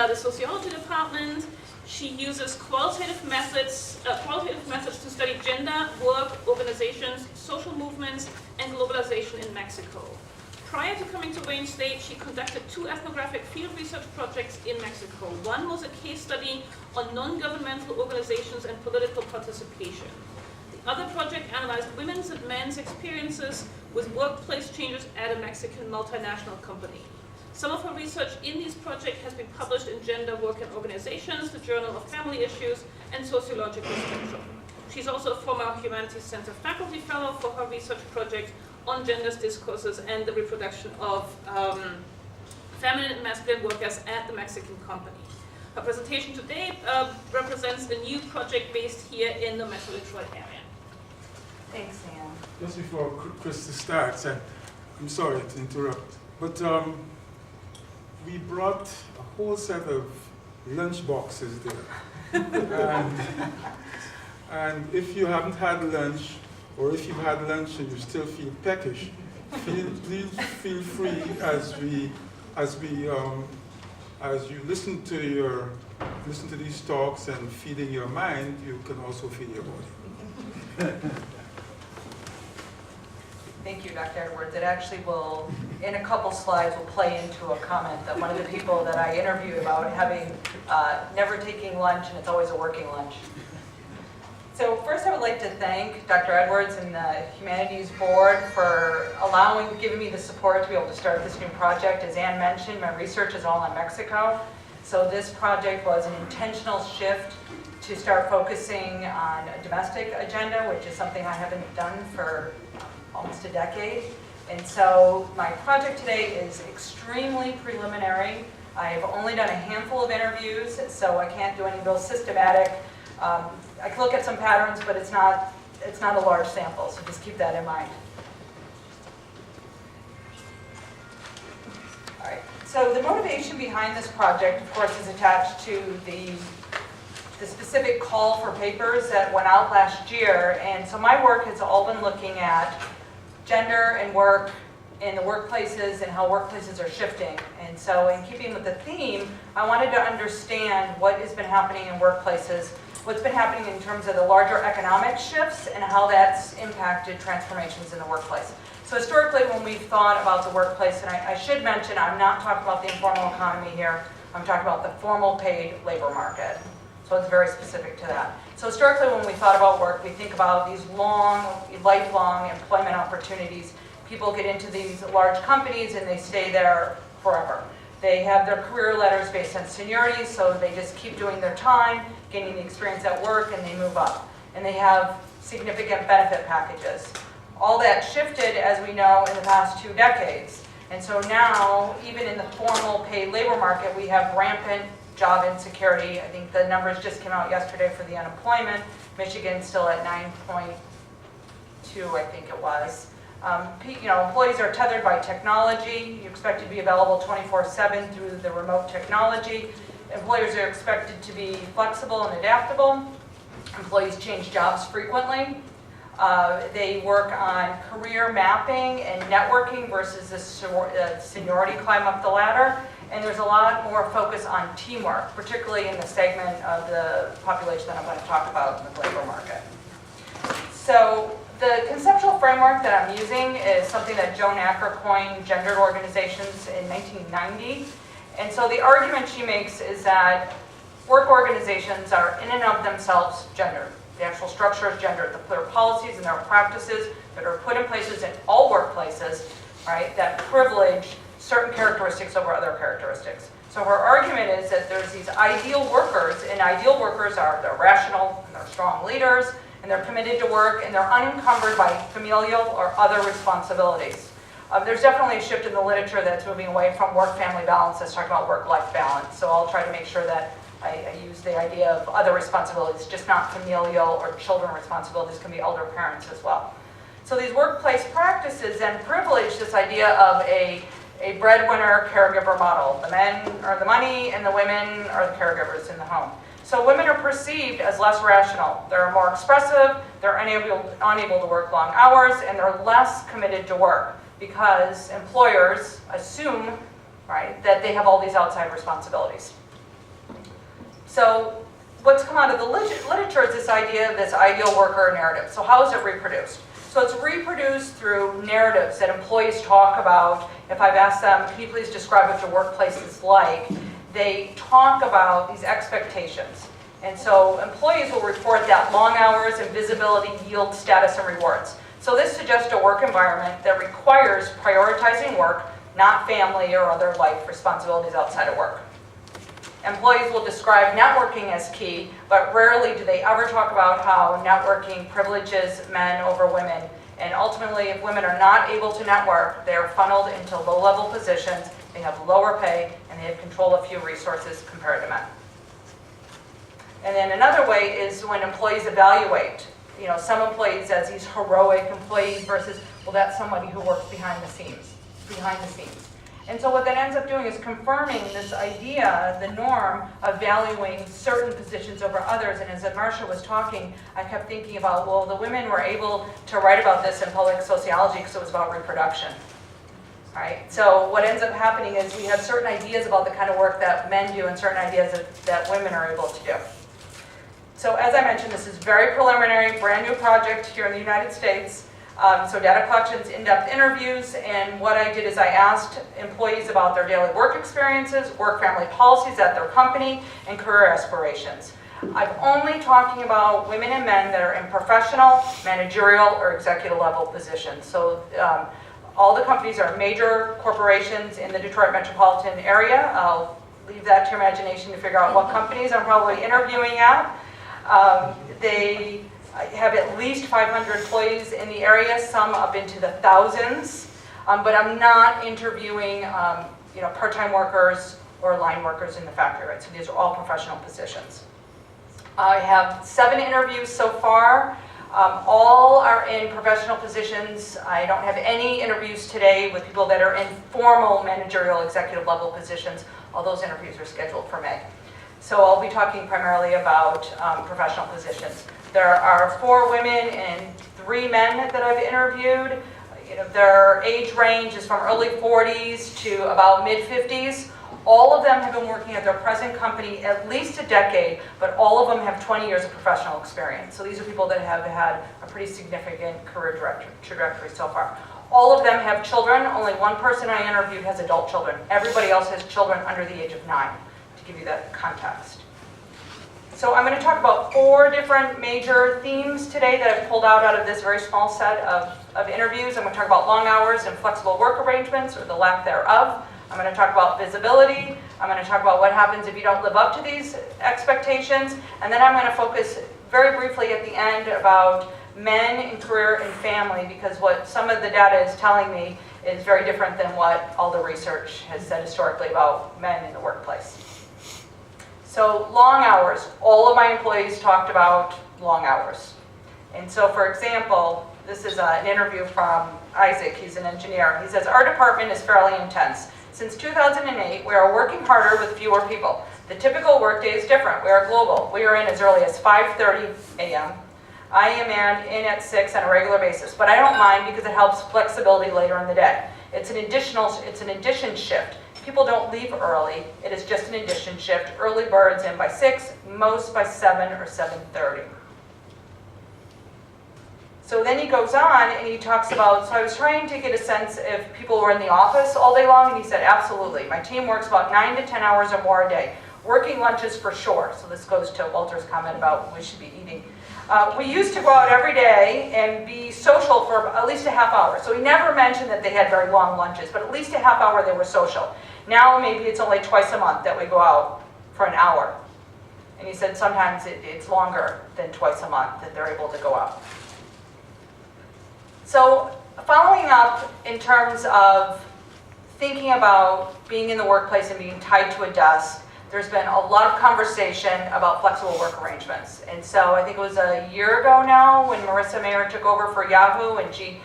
the sociology department. She uses qualitative methods to study gender, work, organizations, social movements, and globalization in Mexico. Prior to coming to Wayne State, she conducted 2 ethnographic field research projects in Mexico. One was a case study on non-governmental organizations and political participation. The other project analyzed women's and men's experiences with workplace changes at a Mexican multinational company. Some of her research in these projects has been published in Gender, Work and Organizations, the Journal of Family Issues, and Sociological Spectrum. She's also a former Humanities Center faculty fellow for her research project on gender discourses and the reproduction of feminine and masculine workers at the Mexican company. Her presentation today represents a new project based here in the Metro Detroit area. Thanks, Sam. Just before Krista starts, I'm sorry to interrupt, but we brought a whole set of lunch boxes there. And if you haven't had lunch, or if you've had lunch and you still feel peckish, please feel free as you listen to these talks and feeding your mind, you can also feed your body. Thank you, Dr. Edwards. It actually will, in a couple slides, will play into a comment that one of the people that I interviewed about having never taking lunch, and it's always a working lunch. So first I would like to thank Dr. Edwards and the Humanities Board for giving me the support to be able to start this new project. As Ann mentioned, my research is all in Mexico. So this project was an intentional shift to start focusing on a domestic agenda, which is something I haven't done for almost a decade. And so my project today is extremely preliminary. I've only done a handful of interviews, so I can't do any real systematic. I can look at some patterns, but it's not a large sample, so just keep that in mind. All right. So the motivation behind this project, of course, is attached to the specific call for papers that went out last year. And so my work has all been looking at gender and work in the workplaces and how workplaces are shifting. And so in keeping with the theme, I wanted to understand what has been happening in workplaces, what's been happening in terms of the larger economic shifts and how that's impacted transformations in the workplace. So historically, when we've thought about the workplace, and I should mention, I'm not talking about the informal economy here, I'm talking about the formal paid labor market. So it's very specific to that. So historically, when we thought about work, we think about these lifelong employment opportunities. People get into these large companies and they stay there forever. They have their career letters based on seniority, so they just keep doing their time, gaining the experience at work, and they move up. And they have significant benefit packages. All that shifted, as we know, in the past 2 decades. And so now, even in the formal paid labor market, we have rampant job insecurity. I think the numbers just came out yesterday for the unemployment. Michigan's still at 9.2, I think it was. Employees are tethered by technology. You're expected to be available 24/7 through the remote technology. Employers are expected to be flexible and adaptable. Employees change jobs frequently. They work on career mapping and networking versus the seniority climb up the ladder. And there's a lot more focus on teamwork, particularly in the segment of the population that I'm going to talk about in the labor market. So the conceptual framework that I'm using is something that Joan Acker coined gendered organizations in 1990. And so the argument she makes is that work organizations are in and of themselves gendered. The actual structure is gendered. There are policies and there are practices that are put in places in all workplaces, right, that privilege certain characteristics over other characteristics. So her argument is that there's these ideal workers, and ideal workers they're rational, and they're strong leaders, and they're committed to work, and they're unencumbered by familial or other responsibilities. There's definitely a shift in the literature that's moving away from work-family balance. Let's talk about work-life balance. So I'll try to make sure that I use the idea of other responsibilities, just not familial or children responsibilities, can be elder parents as well. So these workplace practices then privilege this idea of a breadwinner caregiver model. The men are the money and the women are the caregivers in the home. So women are perceived as less rational. They're more expressive, they're unable to work long hours, and they're less committed to work because employers assume, right, that they have all these outside responsibilities. So what's come out of the literature is this idea of this ideal worker narrative. So how is it reproduced? So it's reproduced through narratives that employees talk about. If I've asked them, can you please describe what your workplace is like? They talk about these expectations. And so employees will report that long hours and visibility yield status and rewards. So this suggests a work environment that requires prioritizing work, not family or other life responsibilities outside of work. Employees will describe networking as key, but rarely do they ever talk about how networking privileges men over women. And ultimately, if women are not able to network, they are funneled into low-level positions, they have lower pay, and they have control of few resources compared to men. And then another way is when employees evaluate, some employees as these heroic employees versus, well, that's somebody who works behind the scenes. And so what that ends up doing is confirming this idea, the norm of valuing certain positions over others. And as Marcia was talking, I kept thinking about, well, the women were able to write about this in public sociology because it was about reproduction. Right? So what ends up happening is we have certain ideas about the kind of work that men do and certain ideas that women are able to do. So as I mentioned, this is very preliminary, brand new project here in the United States. So data collections, in-depth interviews, and what I did is I asked employees about their daily work experiences, work-family policies at their company, and career aspirations. I'm only talking about women and men that are in professional, managerial, or executive level positions. So all the companies are major corporations in the Detroit metropolitan area. I'll leave that to your imagination to figure out what companies I'm probably interviewing at. They have at least 500 employees in the area, some up into the thousands, but I'm not interviewing part-time workers or line workers in the factory, right? So these are all professional positions. I have 7 interviews so far. All are in professional positions. I don't have any interviews today with people that are in formal managerial executive level positions. All those interviews are scheduled for May. So I'll be talking primarily about professional positions. There are 4 women and 3 men that I've interviewed. Their age range is from early 40s to about mid-50s. All of them have been working at their present company at least a decade, but all of them have 20 years of professional experience. So these are people that have had a pretty significant career trajectory so far. All of them have children. Only one person I interviewed has adult children. Everybody else has children under the age of 9, to give you that context. So I'm going to talk about 4 different major themes today that I've pulled out of this very small set of interviews. I'm going to talk about long hours and flexible work arrangements, or the lack thereof. I'm going to talk about visibility. I'm going to talk about what happens if you don't live up to these expectations. And then I'm going to focus very briefly at the end about men in career and family, because what some of the data is telling me is very different than what all the research has said historically about men in the workplace. So long hours, all of my employees talked about long hours. And so for example, this is an interview from Isaac, he's an engineer. He says, our department is fairly intense. Since 2008, we are working harder with fewer people. The typical workday is different. We are global. We are in as early as 5:30 a.m. I am in at 6 on a regular basis, but I don't mind because it helps flexibility later in the day. It's an addition shift. People don't leave early. It is just an addition shift. Early birds in by 6, most by 7 or 7:30. So then he goes on and he talks about, so I was trying to get a sense if people were in the office all day long, and he said, absolutely. My team works about 9 to 10 hours or more a day. Working lunches for sure. So this goes to Walter's comment about we should be eating. We used to go out every day and be social for at least a half hour. So he never mentioned that they had very long lunches, but at least a half hour they were social. Now maybe it's only twice a month that we go out for an hour. And he said sometimes it's longer than twice a month that they're able to go out. So following up in terms of thinking about being in the workplace and being tied to a desk, there's been a lot of conversation about flexible work arrangements. And so I think it was a year ago now when Marissa Mayer took over for Yahoo and she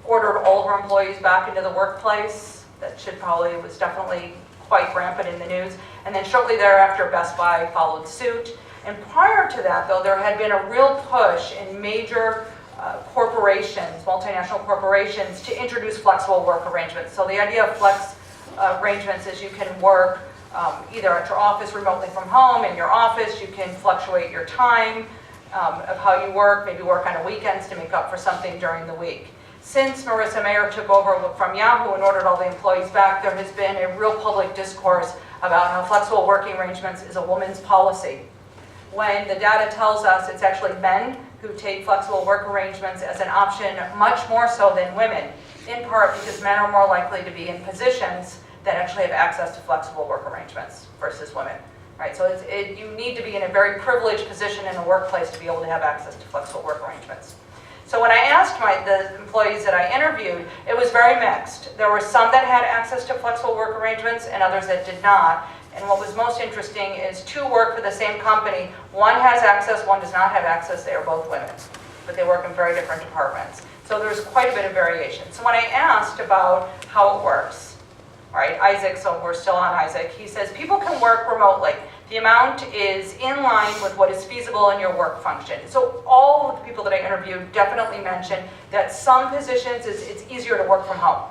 ordered all of her employees back into the workplace. That was definitely quite rampant in the news. And then shortly thereafter, Best Buy followed suit. And prior to that, though, there had been a real push in major corporations, multinational corporations, to introduce flexible work arrangements. So the idea of flex arrangements is you can work either at your office, remotely from home. In your office, you can fluctuate your time of how you work, maybe work on the weekends to make up for something during the week. Since Marissa Mayer took over from Yahoo and ordered all the employees back, there has been a real public discourse about how flexible working arrangements is a woman's policy. When the data tells us it's actually men who take flexible work arrangements as an option much more so than women, in part because men are more likely to be in positions that actually have access to flexible work arrangements versus women. Right? So you need to be in a very privileged position in the workplace to be able to have access to flexible work arrangements. So when I asked the employees that I interviewed, it was very mixed. There were some that had access to flexible work arrangements and others that did not. And what was most interesting is two work for the same company. One has access, one does not have access. They are both women, but they work in very different departments. So there's quite a bit of variation. So when I asked about how it works, all right, Isaac, so we're still on Isaac, he says people can work remotely. The amount is in line with what is feasible in your work function. So all of the people that I interviewed definitely mentioned that some positions it's easier to work from home,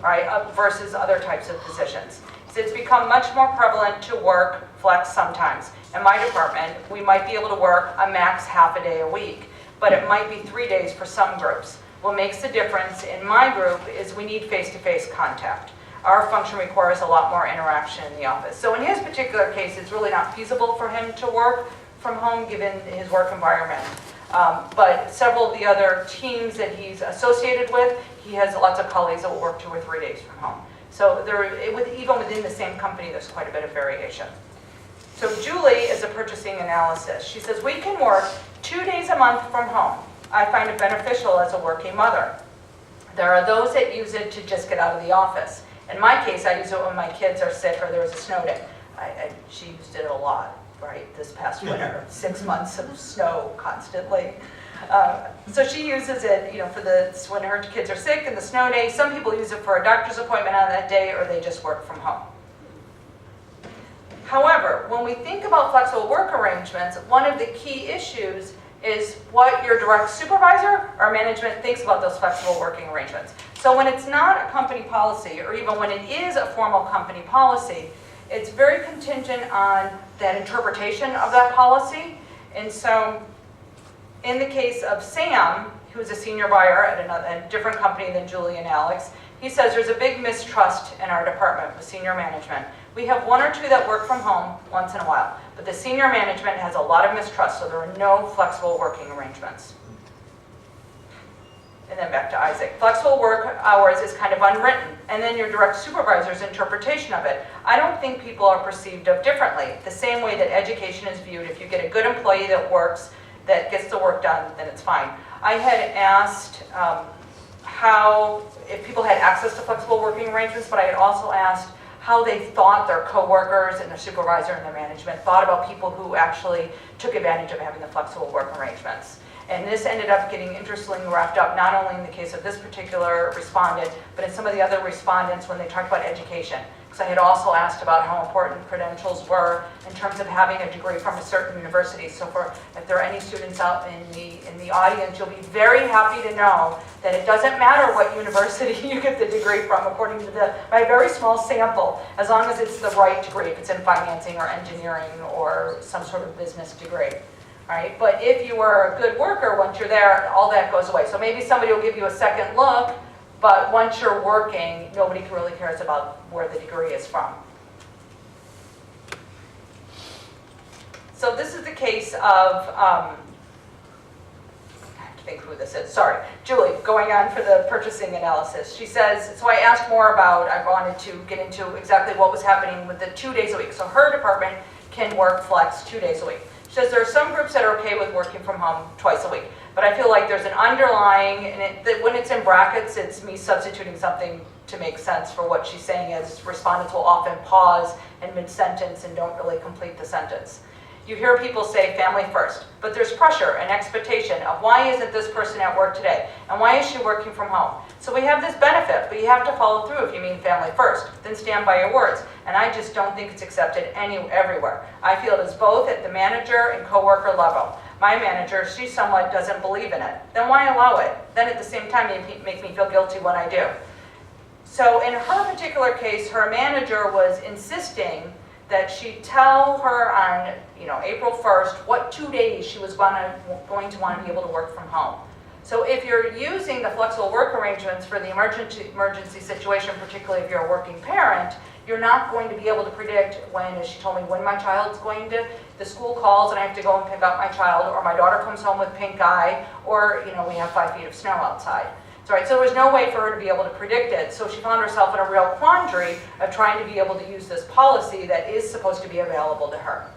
right, versus other types of positions. So it's become much more prevalent to work flex sometimes. In my department, we might be able to work a max half a day a week, but it might be 3 days for some groups. What makes the difference in my group is we need face-to-face contact. Our function requires a lot more interaction in the office. So in his particular case, it's really not feasible for him to work from home given his work environment. But several of the other teams that he's associated with, he has lots of colleagues that will work 2 or 3 days from home. So even within the same company, there's quite a bit of variation. So Julie is a purchasing analysis. She says, we can work 2 days a month from home. I find it beneficial as a working mother. There are those that use it to just get out of the office. In my case, I use it when my kids are sick or there was a snow day. She used it a lot, right, this past winter. 6 months of snow constantly. So she uses it, for when her kids are sick and the snow day. Some people use it for a doctor's appointment on that day, or they just work from home. However, when we think about flexible work arrangements, one of the key issues is what your direct supervisor or management thinks about those flexible working arrangements. So when it's not a company policy, or even when it is a formal company policy, it's very contingent on that interpretation of that policy. And so in the case of Sam, who is a senior buyer at a different company than Julie and Alex, he says there's a big mistrust in our department with senior management. We have 1 or 2 that work from home once in a while, but the senior management has a lot of mistrust, so there are no flexible working arrangements. And then back to Isaac. Flexible work hours is kind of unwritten, and then your direct supervisor's interpretation of it. I don't think people are perceived of differently. The same way that education is viewed, if you get a good employee that works, that gets the work done, then it's fine. I had asked if people had access to flexible working arrangements, but I had also asked how they thought their coworkers and their supervisor and their management thought about people who actually took advantage of having the flexible work arrangements. And this ended up getting interestingly wrapped up, not only in the case of this particular respondent, but in some of the other respondents when they talked about education. Because I had also asked about how important credentials were in terms of having a degree from a certain university. So if there are any students out in the audience, you'll be very happy to know that it doesn't matter what university you get the degree from, according to my very small sample, as long as it's the right degree, if it's in financing or engineering or some sort of business degree. Right? But if you are a good worker, once you're there, all that goes away. So maybe somebody will give you a second look, but once you're working, nobody really cares about where the degree is from. So this is the case of, I have to think who this is, sorry, Julie, going on for the purchasing analysis. She says, so I asked more about, I wanted to get into exactly what was happening with the 2 days a week. So her department can work flex 2 days a week. She says there are some groups that are okay with working from home twice a week, but I feel like there's an underlying, and when it's in brackets, it's me substituting something to make sense for what she's saying is respondents will often pause in mid-sentence and don't really complete the sentence. You hear people say family first, but there's pressure and expectation of why isn't this person at work today? And why is she working from home? So we have this benefit, but you have to follow through if you mean family first, then stand by your words. And I just don't think it's accepted everywhere. I feel it is both at the manager and coworker level. My manager, she somewhat doesn't believe in it. Then why allow it? Then at the same time, you make me feel guilty when I do. So in her particular case, her manager was insisting that she'd tell her on, April 1st what 2 days she was going to want to be able to work from home. So if you're using the flexible work arrangements for the emergency situation, particularly if you're a working parent, you're not going to be able to predict when, as she told me, when my child's going to, the school calls and I have to go and pick up my child, or my daughter comes home with pink eye, or we have 5 feet of snow outside. So there was no way for her to be able to predict it. So she found herself in a real quandary of trying to be able to use this policy that is supposed to be available to her.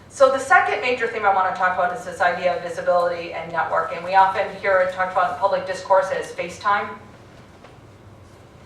So the second major theme I want to talk about is this idea of visibility and networking. We often hear it talked about in public discourse as FaceTime.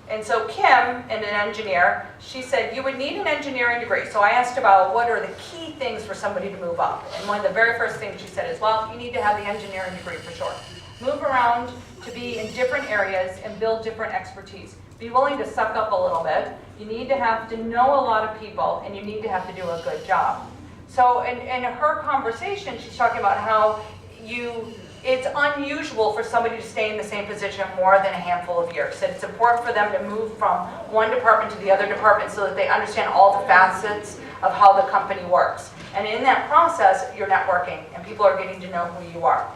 And so Kim, an engineer, she said, you would need an engineering degree. So I asked about what are the key things for somebody to move up. And one of the very first things she said is, well, you need to have the engineering degree for sure. Move around to be in different areas and build different expertise. Be willing to suck up a little bit. You need to have to know a lot of people, and you need to have to do a good job. So in her conversation, she's talking about how it's unusual for somebody to stay in the same position more than a handful of years. And it's important for them to move from one department to the other department so that they understand all the facets of how the company works. And in that process, you're networking, and people are getting to know who you are.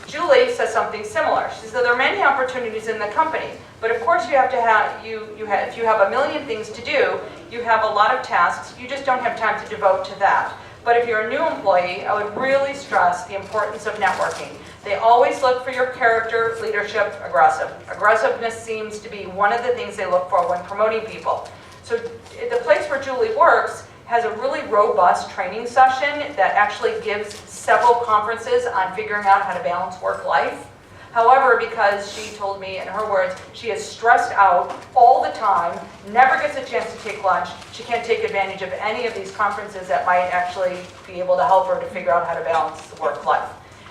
Julie says something similar. She said there are many opportunities in the company, but of course you have to have, if you have a million things to do, you have a lot of tasks, you just don't have time to devote to that. But if you're a new employee, I would really stress the importance of networking. They always look for your character, leadership, aggressiveness seems to be one of the things they look for when promoting people. So the place where Julie works has a really robust training session that actually gives several conferences on figuring out how to balance work-life. However, because she told me, in her words, she is stressed out all the time, never gets a chance to take lunch, she can't take advantage of any of these conferences that might actually be able to help her to figure out how to balance the work-life.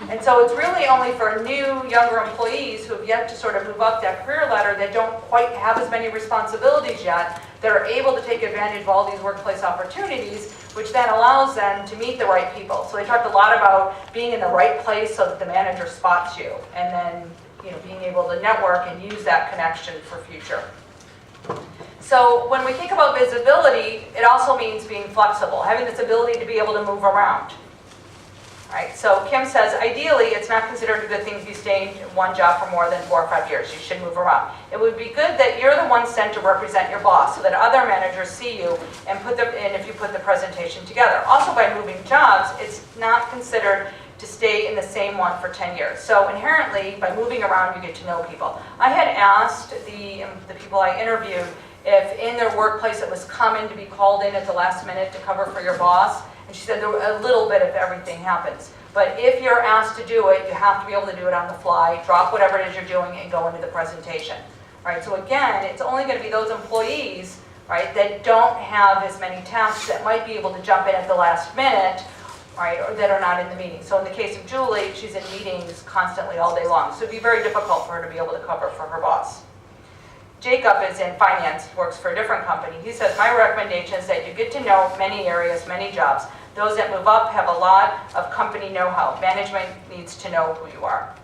And so it's really only for new, younger employees who have yet to sort of move up that career ladder that don't quite have as many responsibilities yet that are able to take advantage of all these workplace opportunities, which then allows them to meet the right people. So they talked a lot about being in the right place so that the manager spots you, and then being able to network and use that connection for future. So when we think about visibility, it also means being flexible, having this ability to be able to move around. Right? So Kim says, ideally, it's not considered a good thing if you stay in one job for more than 4 or 5 years. You should move around. It would be good that you're the one sent to represent your boss so that other managers see you and if you put the presentation together. Also, by moving jobs, it's not considered to stay in the same one for 10 years. So inherently, by moving around, you get to know people. I had asked the people I interviewed if in their workplace it was common to be called in at the last minute to cover for your boss. And she said a little bit of everything happens. But if you're asked to do it, you have to be able to do it on the fly, drop whatever it is you're doing, and go into the presentation. Right? So again, it's only going to be those employees, right, that don't have as many tasks that might be able to jump in at the last minute, right, or that are not in the meeting. So in the case of Julie, she's in meetings constantly all day long. So it'd be very difficult for her to be able to cover for her boss. Jacob is in finance, works for a different company. He says, my recommendation is that you get to know many areas, many jobs. Those that move up have a lot of company know-how. Management needs to know who you are.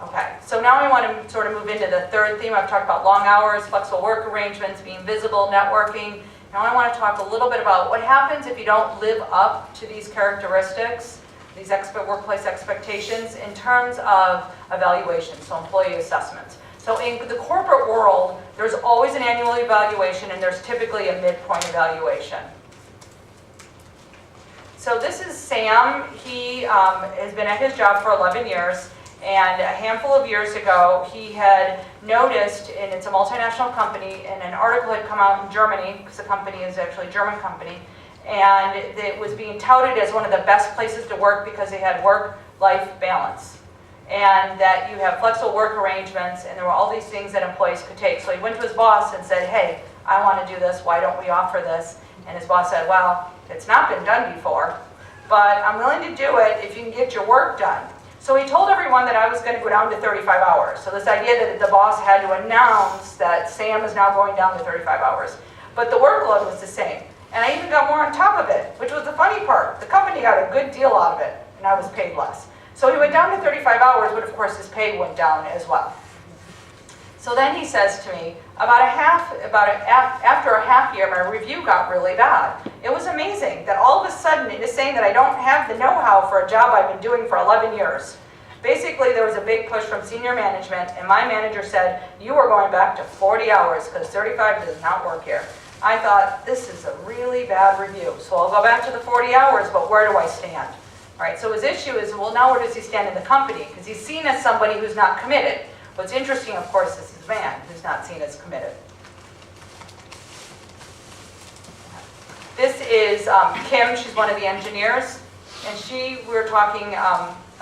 Okay, so now I want to sort of move into the third theme. I've talked about long hours, flexible work arrangements, being visible, networking. Now I want to talk a little bit about what happens if you don't live up to these characteristics, these workplace expectations in terms of evaluation, so employee assessments. So in the corporate world, there's always an annual evaluation, and there's typically a midpoint evaluation. So this is Sam. He has been at his job for 11 years, and a handful of years ago, he had noticed, and it's a multinational company, and an article had come out in Germany, because the company is actually a German company, and it was being touted as one of the best places to work because they had work-life balance. And that you have flexible work arrangements, and there were all these things that employees could take. So he went to his boss and said, hey, I want to do this, why don't we offer this? And his boss said, well, it's not been done before, but I'm willing to do it if you can get your work done. So he told everyone that I was going to go down to 35 hours. So this idea that the boss had to announce that Sam is now going down to 35 hours. But the workload was the same. And I even got more on top of it, which was the funny part. The company got a good deal out of it, and I was paid less. So he went down to 35 hours, but of course his pay went down as well. So then he says to me, After a half year, my review got really bad. It was amazing that all of a sudden it is saying that I don't have the know-how for a job I've been doing for 11 years. Basically, there was a big push from senior management, and my manager said, you are going back to 40 hours because 35 does not work here. I thought, this is a really bad review, so I'll go back to the 40 hours, but where do I stand? All right, so his issue is, well, now where does he stand in the company? Because he's seen as somebody who's not committed. What's interesting, of course, is his man who's not seen as committed. This is Kim, she's one of the engineers, and we were talking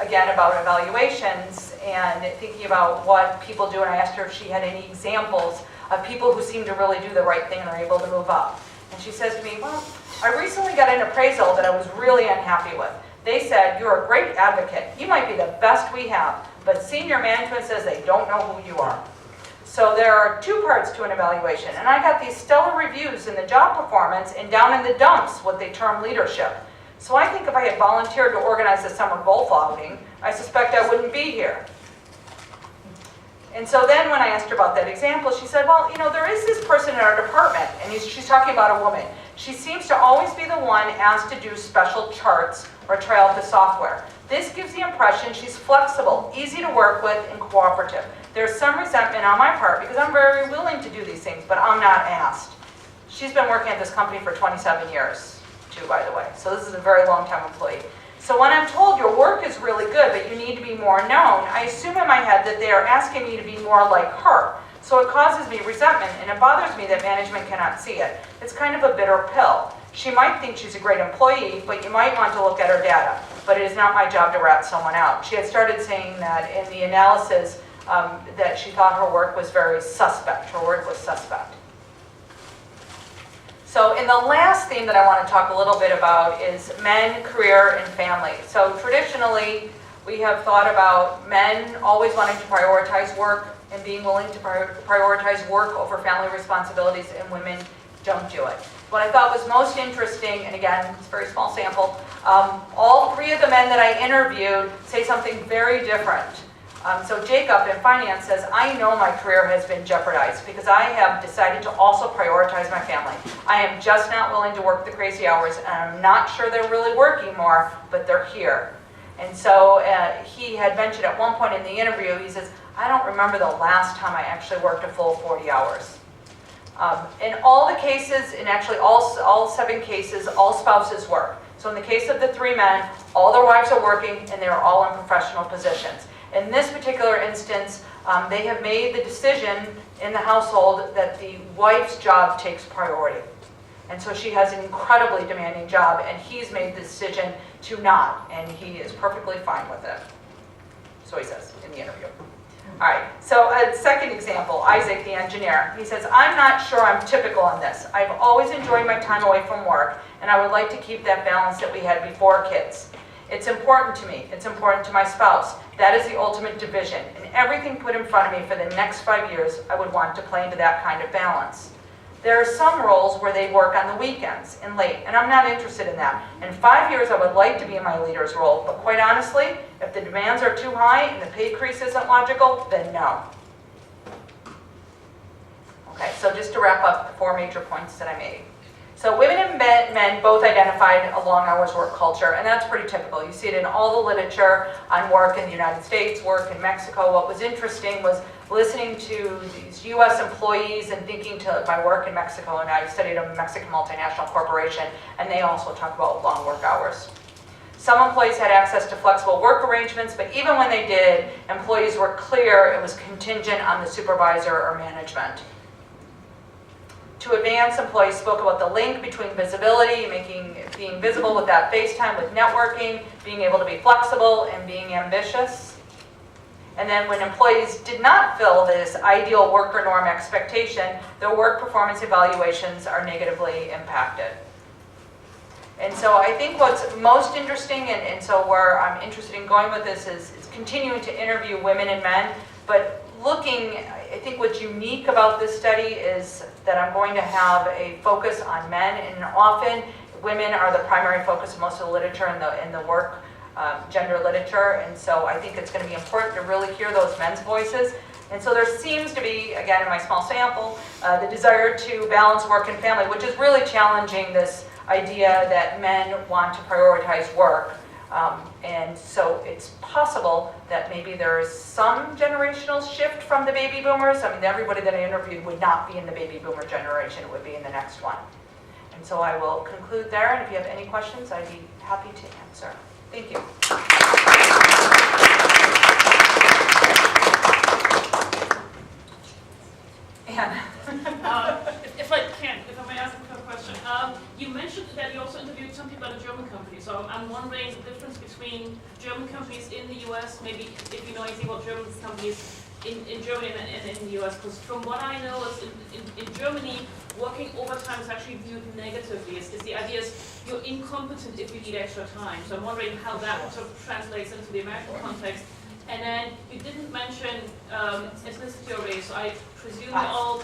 again about evaluations and thinking about what people do, and I asked her if she had any examples of people who seem to really do the right thing and are able to move up. And she says to me, well, I recently got an appraisal that I was really unhappy with. They said, you're a great advocate. You might be the best we have, but senior management says they don't know who you are. So there are two parts to an evaluation, and I got these stellar reviews in the job performance and down in the dumps what they term leadership. So I think if I had volunteered to organize the summer golf outing, I suspect I wouldn't be here. And so then when I asked her about that example, she said, well, you know, there is this person in our department, and she's talking about a woman. She seems to always be the one asked to do special charts or try out the software. This gives the impression she's flexible, easy to work with, and cooperative. There's some resentment on my part because I'm very willing to do these things, but I'm not asked. She's been working at this company for 27 years, too, by the way. So this is a very long-time employee. So when I'm told your work is really good, but you need to be more known, I assume in my head that they are asking me to be more like her. So it causes me resentment, and it bothers me that management cannot see it. It's kind of a bitter pill. She might think she's a great employee, but you might want to look at her data. But it is not my job to rat someone out. She had started saying that in the analysis that she thought her work was very suspect. Her work was suspect. So in the last theme that I want to talk a little bit about is men, career, and family. So traditionally, we have thought about men always wanting to prioritize work and being willing to prioritize work over family responsibilities, and women don't do it. What I thought was most interesting, and again, it's a very small sample, all three of the men that I interviewed say something very different. So Jacob in finance says, I know my career has been jeopardized because I have decided to also prioritize my family. I am just not willing to work the crazy hours, and I'm not sure they're really working more, but they're here. And so he had mentioned at one point in the interview, he says, I don't remember the last time I actually worked a full 40 hours. In all the cases, in actually all 7 cases, all spouses work. So in the case of the 3 men, all their wives are working and they're all in professional positions. In this particular instance, they have made the decision in the household that the wife's job takes priority. And so she has an incredibly demanding job, and he's made the decision to not, and he is perfectly fine with it. So he says in the interview. All right, so a second example, Isaac, the engineer. He says, I'm not sure I'm typical on this. I've always enjoyed my time away from work, and I would like to keep that balance that we had before kids. It's important to me. It's important to my spouse. That is the ultimate division. And everything put in front of me for the next 5 years, I would want to play into that kind of balance. There are some roles where they work on the weekends and late, and I'm not interested in that. In 5 years, I would like to be in my leader's role, but quite honestly, if the demands are too high and the pay increase isn't logical, then no. Okay, so just to wrap up the 4 major points that I made. So women and men both identified a long hours work culture, and that's pretty typical. You see it in all the literature on work in the United States, work in Mexico. What was interesting was listening to these U.S. employees and thinking to my work in Mexico, and I studied a Mexican multinational corporation, and they also talk about long work hours. Some employees had access to flexible work arrangements, but even when they did, employees were clear it was contingent on the supervisor or management. To advance, employees spoke about the link between visibility, being visible with that FaceTime, with networking, being able to be flexible, and being ambitious. And then when employees did not fill this ideal worker norm expectation, their work performance evaluations are negatively impacted. And so I think what's most interesting, and so where I'm interested in going with this is continuing to interview women and men, but looking, I think what's unique about this study is that I'm going to have a focus on men, and often women are the primary focus of most of the literature in the work gender literature, and so I think it's going to be important to really hear those men's voices. And so there seems to be, again, in my small sample, the desire to balance work and family, which is really challenging this idea that men want to prioritize work. And so it's possible that maybe there is some generational shift from the baby boomers. I mean, everybody that I interviewed would not be in the baby boomer generation, it would be in the next one. And so I will conclude there, and if you have any questions, I'd be happy to answer. Thank you. Anne. If I may ask a quick question. You mentioned that you also interviewed some people at a German company, so I'm wondering the difference between German companies in the US, maybe if you know anything about German companies in Germany and in the US, because from what I know is in Germany, working overtime is actually viewed negatively. Is the idea is you're incompetent if you need extra time. So I'm wondering how that sort of translates into the American context. And then you didn't mention ethnicity or race, so I presume you're all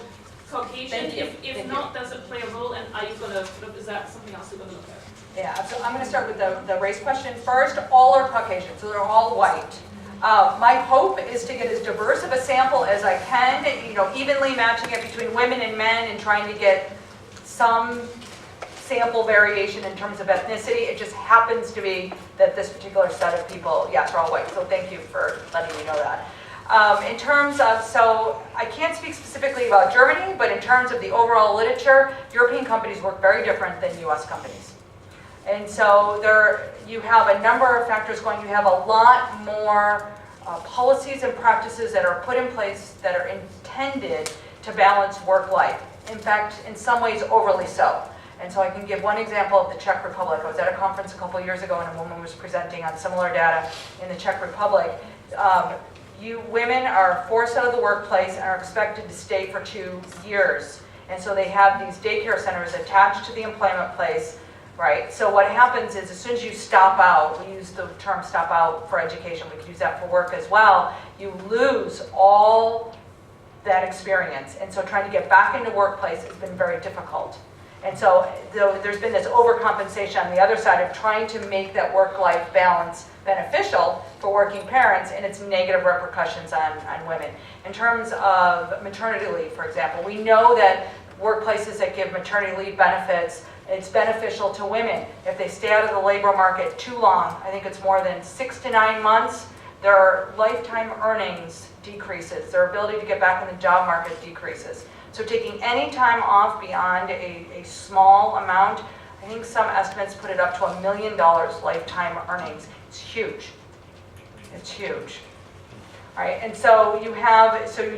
Caucasian. If not, does it play a role, and are you going to, is that something else you're going to look at? Yeah, so I'm going to start with the race question first. All are Caucasian, so they're all white. My hope is to get as diverse of a sample as I can, evenly matching it between women and men and trying to get some sample variation in terms of ethnicity. It just happens to be that this particular set of people, yes, are all white. So thank you for letting me know that. In terms of, so I can't speak specifically about Germany, but in terms of the overall literature, European companies work very different than US companies. And so you have a number of factors going. You have a lot more policies and practices that are put in place that are intended to balance work-life. In fact, in some ways, overly so. And so I can give one example of the Czech Republic. I was at a conference a couple of years ago and a woman was presenting on similar data in the Czech Republic. Women are forced out of the workplace and are expected to stay for 2 years. And so they have these daycare centers attached to the employment place, right? So what happens is as soon as you stop out, we use the term stop out for education, we could use that for work as well, you lose all that experience. And so trying to get back into workplace has been very difficult. And so there's been this overcompensation on the other side of trying to make that work-life balance beneficial for working parents, and its negative repercussions on women. In terms of maternity leave, for example, we know that workplaces that give maternity leave benefits, it's beneficial to women. If they stay out of the labor market too long, I think it's more than 6 to 9 months, their lifetime earnings decreases, their ability to get back in the job market decreases. So taking any time off beyond a small amount, I think some estimates put it up to $1 million lifetime earnings. It's huge. It's huge. All right, and so you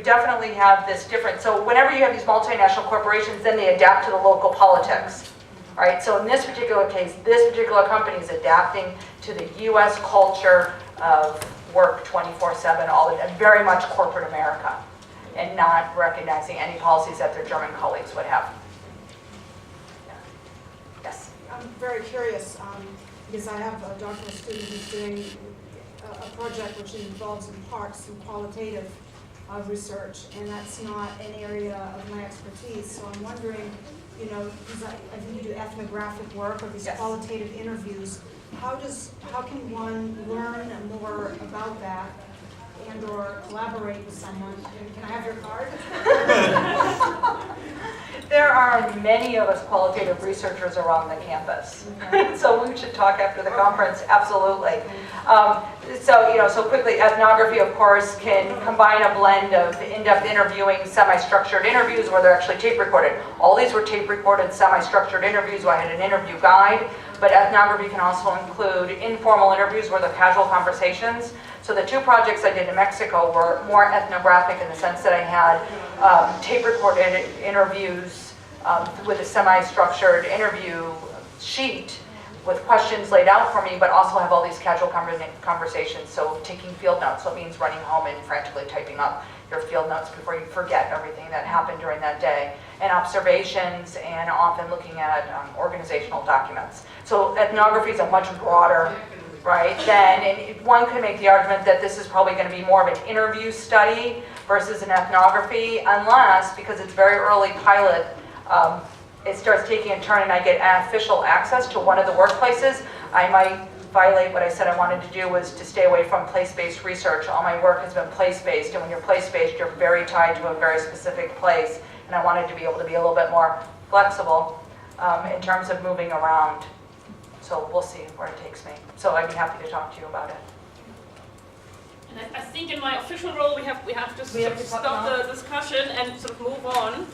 definitely have this difference. So whenever you have these multinational corporations, then they adapt to the local politics. All right, so in this particular case, this particular company is adapting to the US culture of work 24/7, and very much corporate America, and not recognizing any policies that their German colleagues would have. Yeah. Yes? I'm very curious, because I have a doctoral student who's doing a project which involves in part some qualitative research, and that's not an area of my expertise. So I'm wondering, because I think you do ethnographic work or these Yes. qualitative interviews. How can one learn more about that and or collaborate with someone? Can I have your card? There are many of us qualitative researchers around the campus. So we should talk after the conference, absolutely. So quickly, ethnography, of course, can combine a blend of in-depth interviewing, semi-structured interviews where they're actually tape recorded. All these were tape recorded, semi-structured interviews where I had an interview guide, but ethnography can also include informal interviews where they're casual conversations. So the 2 projects I did in Mexico were more ethnographic in the sense that I had tape recorded interviews with a semi-structured interview sheet with questions laid out for me, but also have all these casual conversations, so taking field notes. So it means running home and frantically typing up your field notes before you forget everything that happened during that day, and observations, and often looking at organizational documents. So ethnography is a much broader, right, and one could make the argument that this is probably going to be more of an interview study versus an ethnography, unless, because it's very early pilot, it starts taking a turn and I get official access to one of the workplaces, I might violate what I said I wanted to do, was to stay away from place-based research. All my work has been place-based, and when you're place-based, you're very tied to a very specific place, and I wanted to be able to be a little bit more flexible in terms of moving around. So we'll see where it takes me. So I'd be happy to talk to you about it. And I think in my official role, we have to We have to stop the discussion and sort of move on.